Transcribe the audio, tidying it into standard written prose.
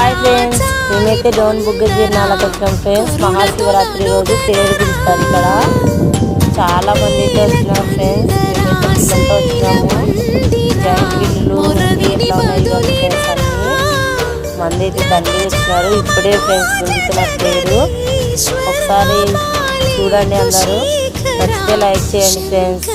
Hi friends, మేమైతే డోన్ బుగ్గ జీర్ణాలకు వచ్చినాం ఫ్రెండ్స్. మహాశివరాత్రి రోజు తేరు పిలుస్తారు ఇక్కడ. చాలా మంది అయితే వచ్చినారు ఫ్రెండ్స్. మేమైతే పిల్లలతో వచ్చినాము. జాయింట్ బిల్లులు ఎట్లా ఉన్నాయి ఫ్రెండ్స్ అన్ని మంది అయితే దండి వచ్చినారు. ఇప్పుడే ఫ్రెండ్స్ గుంజుతున్నారు తేరు. ఒకసారి చూడండి అందరూ. నచ్చితే లైక్ చేయండి ఫ్రెండ్స్.